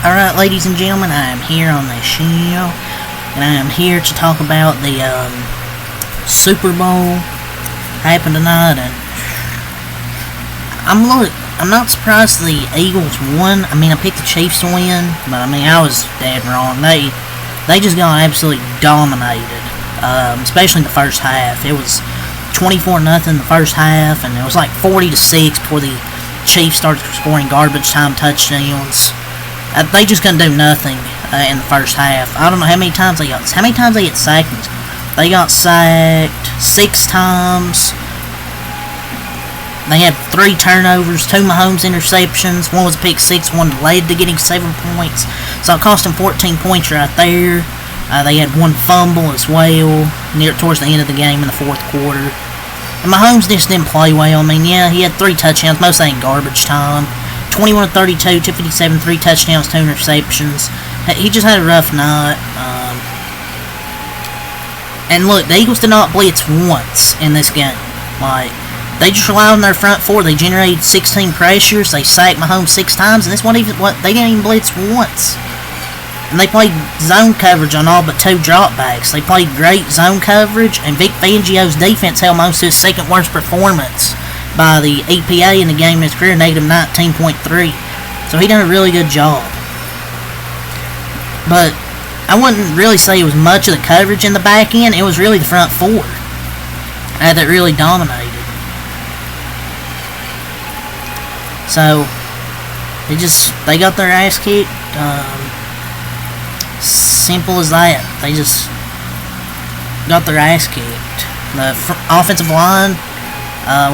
Alright, ladies and gentlemen, I am here on the show, and I am here to talk about the Super Bowl happened tonight, and I'm not surprised the Eagles won. I mean, I picked the Chiefs to win, but I mean, I was dead wrong. They just got absolutely dominated, especially in the first half. It was 24-0 in the first half, and it was like 40-6 before the Chiefs started scoring garbage time touchdowns. They just couldn't do nothing in the first half. I don't know how many times they got sacked. They got sacked 6 times. They had 3 turnovers, 2 Mahomes interceptions. One was a pick 6, one led to getting 7 points. So it cost them 14 points right there. They had 1 fumble as well towards the end of the game in the fourth quarter. And Mahomes just didn't play well. I mean, yeah, he had 3 touchdowns, most of that in garbage time. 21-32, 257, 3 touchdowns, 2 interceptions. He just had a rough night. And look, the Eagles did not blitz once in this game. They just relied on their front 4. They generated 16 pressures. They sacked Mahomes 6 times, and they didn't even blitz once. And they played zone coverage on all but 2 dropbacks. They played great zone coverage, and Vic Fangio's defense held most of his second worst performance by the EPA in the game in his career, negative 19.3. So he done a really good job. But I wouldn't really say it was much of the coverage in the back end. It was really the front 4 that really dominated. So they got their ass kicked. Simple as that. They just got their ass kicked. The offensive line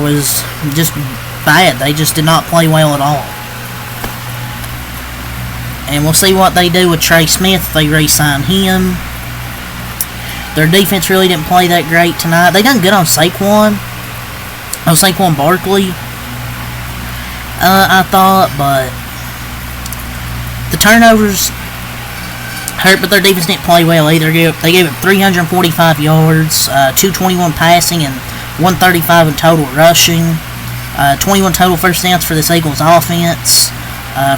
was just bad. They just did not play well at all. And we'll see what they do with Trey Smith if they re-sign him. Their defense really didn't play that great tonight. They done good on Saquon Barkley, I thought, but the turnovers hurt, but their defense didn't play well either. They gave it 345 yards, 221 passing, and 135 in total rushing. 21 total first downs for this Eagles offense.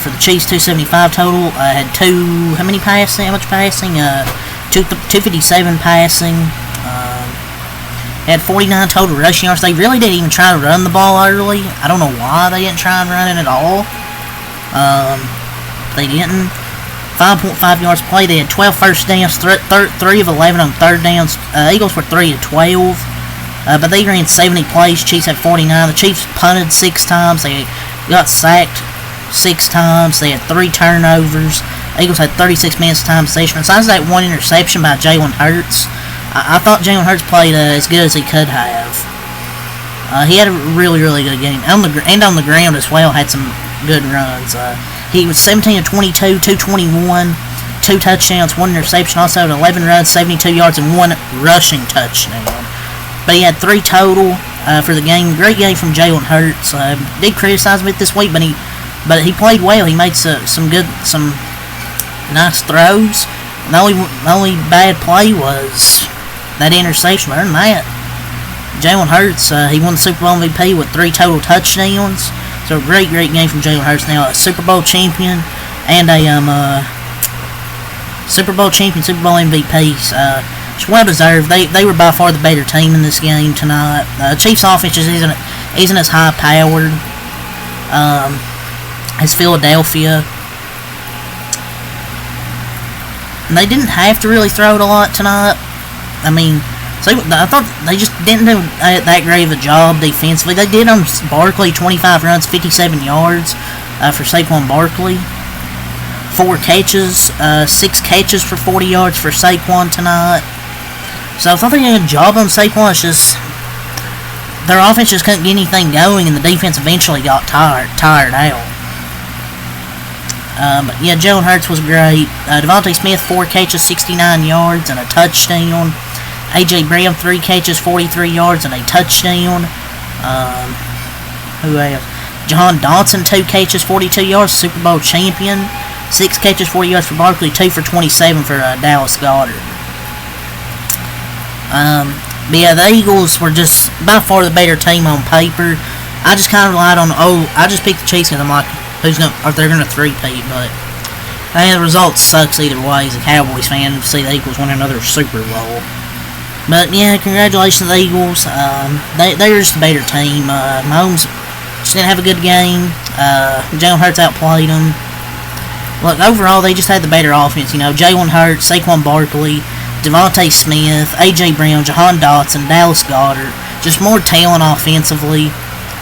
For the Chiefs, 275 total. Had how much passing? 257 passing. Had 49 total rushing yards. They really didn't even try to run the ball early. I don't know why they didn't try and run it at all. They didn't. 5.5 yards play. They had 12 first downs, 3 of 11 on third downs. Eagles were 3 of 12. But they ran 70 plays. Chiefs had 49. The Chiefs punted 6 times. They got sacked 6 times. They had 3 turnovers. Eagles had 36 minutes of time possession. Besides that 1 interception by Jalen Hurts, I thought Jalen Hurts played as good as he could have. He had a really, really good game. On the ground as well, had some good runs. He was 17 of 22, 221, 2 touchdowns, 1 interception. Also had 11 runs, 72 yards, and 1 rushing touchdown. But he had 3 total for the game. Great game from Jalen Hurts. Did criticize him a bit this week, but he played well. He made some nice throws. The only bad play was that interception. Other than that, Jalen Hurts, he won the Super Bowl MVP with 3 total touchdowns. So a great game from Jalen Hurts. Now a Super Bowl champion and a Super Bowl champion, Super Bowl MVPs. It's well deserved. They were by far the better team in this game tonight. Chiefs offense just isn't as high powered as Philadelphia. And they didn't have to really throw it a lot tonight. I mean, so I thought they just didn't do that great of a job defensively. They did on Barkley, 25 runs, 57 yards for Saquon Barkley. 4 catches, 6 catches for 40 yards for Saquon tonight. So I thought they did a good job on Saquon. It's just their offense just couldn't get anything going, and the defense eventually got tired out. But yeah, Jalen Hurts was great. Devontae Smith, 4 catches, 69 yards, and a touchdown. A.J. Brown, 3 catches, 43 yards, and a touchdown. Who else? Jahan Dotson, 2 catches, 42 yards, Super Bowl champion. 6 catches, 40 yards for Barkley, 2 for 27 for Dallas Goedert. But yeah, the Eagles were just by far the better team on paper. I just kind of relied on, I just picked the Chiefs because I'm like, if they're going to three-peat, but the result sucks either way as a Cowboys fan to see the Eagles win another Super Bowl. But yeah, congratulations to the Eagles. They're just a better team. Mahomes just didn't have a good game. Jalen Hurts outplayed them. Look, overall, they just had the better offense. Jalen Hurts, Saquon Barkley, Devontae Smith, A.J. Brown, Jahan Dotson, Dallas Goedert. Just more talent offensively.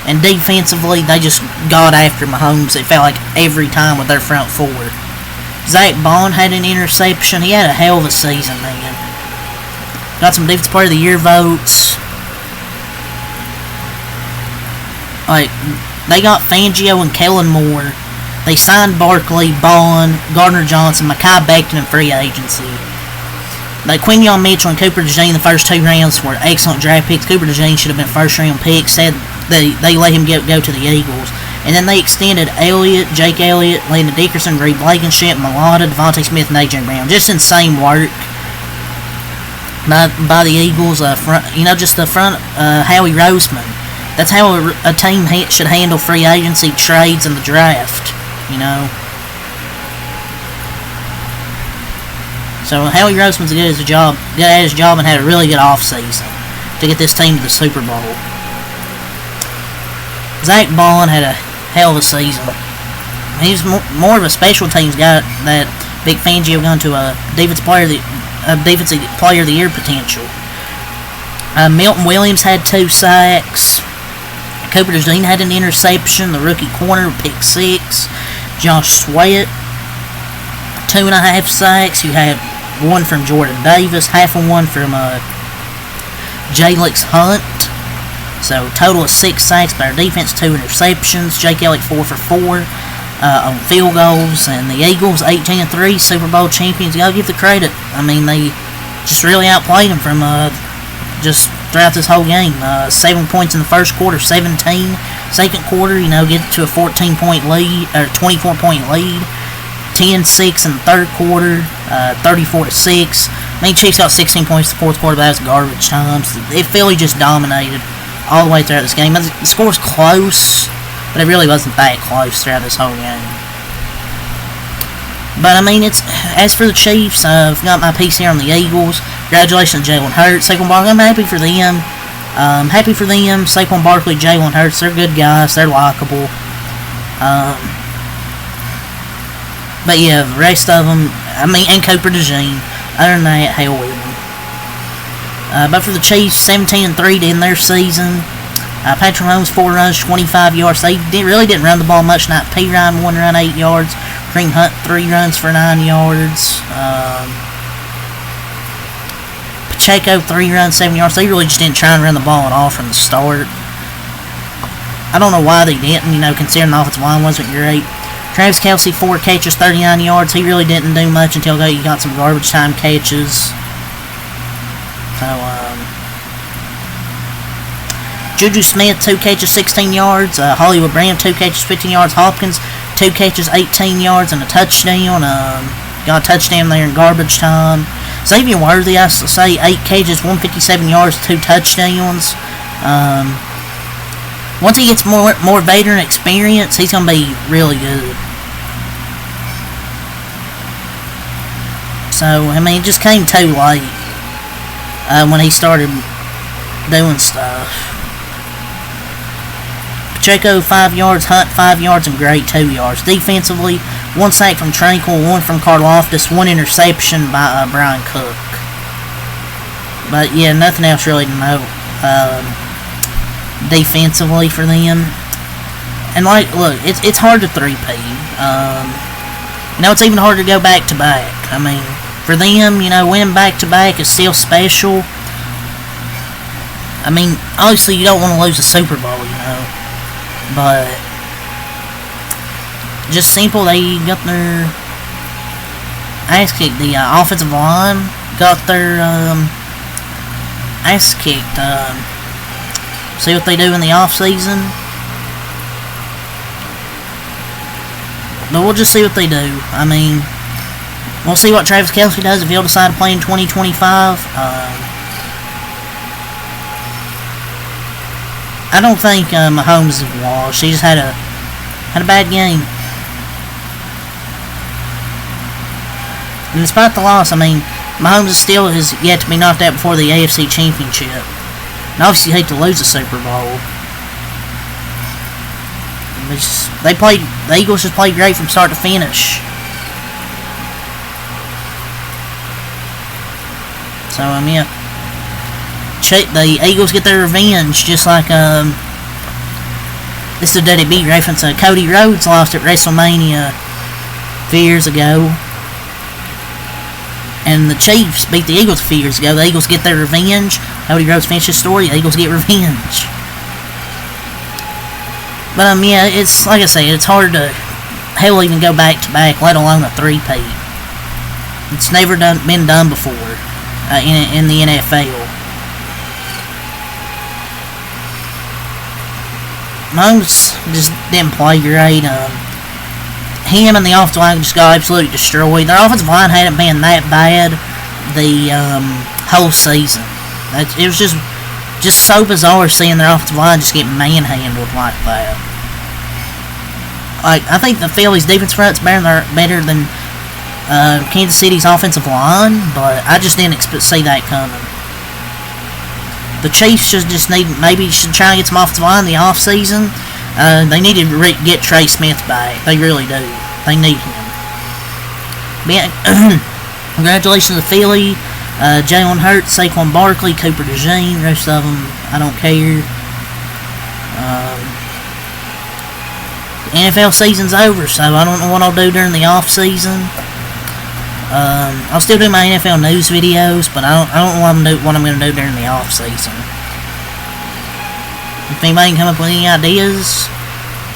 And defensively, they just got after Mahomes, it felt like, every time with their front four. Zach Bond had an interception. He had a hell of a season, man. Got some Defensive Player of the Year votes. Like, they got Fangio and Kellen Moore. They signed Barkley, Bond, Gardner Johnson, Mekhi Becton in free agency. Like, Quinyon Mitchell and Cooper DeJean, the first 2 rounds were excellent draft picks. Cooper DeJean should have been first-round picks. Said they let him go to the Eagles. And then they extended Elliott, Jake Elliott, Landon Dickerson, Reed Blankenship, Mailata, Devontae Smith, and A.J. Brown. Just insane work by the Eagles. Just the front, Howie Roseman. That's how a team should handle free agency, trades, and the draft. So Howie Roseman's good at his job, and had a really good offseason to get this team to the Super Bowl. Zach Bond had a hell of a season. He's more of a special teams guy that Vic Fangio gone to a Defensive Player of the Year potential. Milton Williams had 2 sacks. Cooper DeJean had an interception. The rookie corner pick 6. Josh Sweat 2.5 sacks. You had 1 from Jordan Davis, half of 1 from Jalix Hunt. So total of 6 sacks by our defense, 2 interceptions. Jake Elliott 4 for 4 on field goals, and the Eagles 18-3 Super Bowl champions. You gotta give the credit. I mean, they just really outplayed them from just throughout this whole game. 7 points in the first quarter, 17. Second quarter, get to a 14-point lead or 24-point lead. 10-6 in the third quarter, 34-6. I mean, Chiefs got 16 points in the fourth quarter, but that was garbage time. So Philly just dominated all the way throughout this game. The score was close, but it really wasn't that close throughout this whole game. But I mean, as for the Chiefs, I've got my piece here on the Eagles. Congratulations to Jalen Hurts, Saquon Barkley. I'm happy for them. Saquon Barkley, Jalen Hurts, they're good guys. They're likable. But yeah, the rest of them, and Cooper DeJean. Other than that, hell with them. But for the Chiefs, 17-3 to end their season. Patrick Mahomes, 4 runs, 25 yards. They really didn't run the ball much tonight. P. Ryan, 1 run, 8 yards. Kareem Hunt, 3 runs for 9 yards. Pacheco, 3 runs, 7 yards. They really just didn't try and run the ball at all from the start. I don't know why they didn't, considering the offensive line wasn't great. Travis Kelce, 4 catches, 39 yards. He really didn't do much until he got some garbage time catches. So, Juju Smith, 2 catches, 16 yards. Hollywood Brown, 2 catches, 15 yards. Hopkins, 2 catches, 18 yards, and a touchdown. Got a touchdown there in garbage time. Xavier Worthy, I say, 8 catches, 157 yards, 2 touchdowns. Once he gets more veteran experience, he's going to be really good. So, it just came too late when he started doing stuff. Pacheco, 5 yards. Hunt, 5 yards, and Gray, 2 yards. Defensively, 1 sack from Tranquil, 1 from Karlaftis, 1 interception by Brian Cook. But, yeah, nothing else really to note defensively for them. And, look, it's hard to three-peat. It's even harder to go back-to-back. For them, winning back-to-back is still special. Obviously you don't want to lose the Super Bowl, But just simple, they got their ass kicked. The offensive line got their ass kicked. See what they do in the off-season. But we'll just see what they do. We'll see what Travis Kelce does if he'll decide to play in 2025. I don't think Mahomes is washed. He just had a bad game. And despite the loss, I mean, Mahomes still has yet to be knocked out before the AFC Championship. And obviously, you hate to lose a Super Bowl. The Eagles just played great from start to finish. So, yeah. The Eagles get their revenge, just like, this is a WB reference. Cody Rhodes lost at WrestleMania a few years ago. And the Chiefs beat the Eagles a few years ago. The Eagles get their revenge. Cody Rhodes finished his story. The Eagles get revenge. But, yeah, it's, like I say, it's hard to, hell, even go back-to-back, let alone a three-peat. It's never been done before in the NFL. Mahomes just didn't play great. Him and the offensive line just got absolutely destroyed. Their offensive line hadn't been that bad the whole season. It was just so bizarre seeing their offensive line just get manhandled like that. Like, I think the Phillies' defense front's better than Kansas City's offensive line, but I just didn't see that coming. The Chiefs should maybe try and get some offensive line in the offseason. They need to get Trey Smith back. They really do. They need him. But yeah, congratulations to Philly. Jalen Hurts, Saquon Barkley, Cooper DeJean, rest of them, I don't care. The NFL season's over, so I don't know what I'll do during the off season. I'll still do my NFL news videos, but I don't know what I'm going to do during the off season. If anybody can come up with any ideas,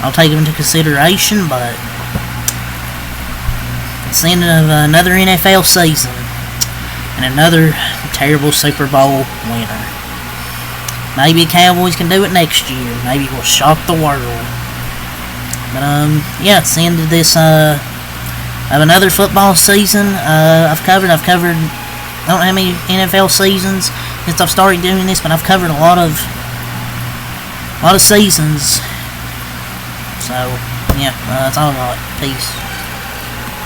I'll take them into consideration. But it's the end of another NFL season and another terrible Super Bowl winner. Maybe the Cowboys can do it next year. Maybe we'll shock the world. But yeah, it's the end of this of another football season. I've covered. I don't know how many NFL seasons since I've started doing this, but I've covered a lot of seasons. So yeah, that's all I got. Peace.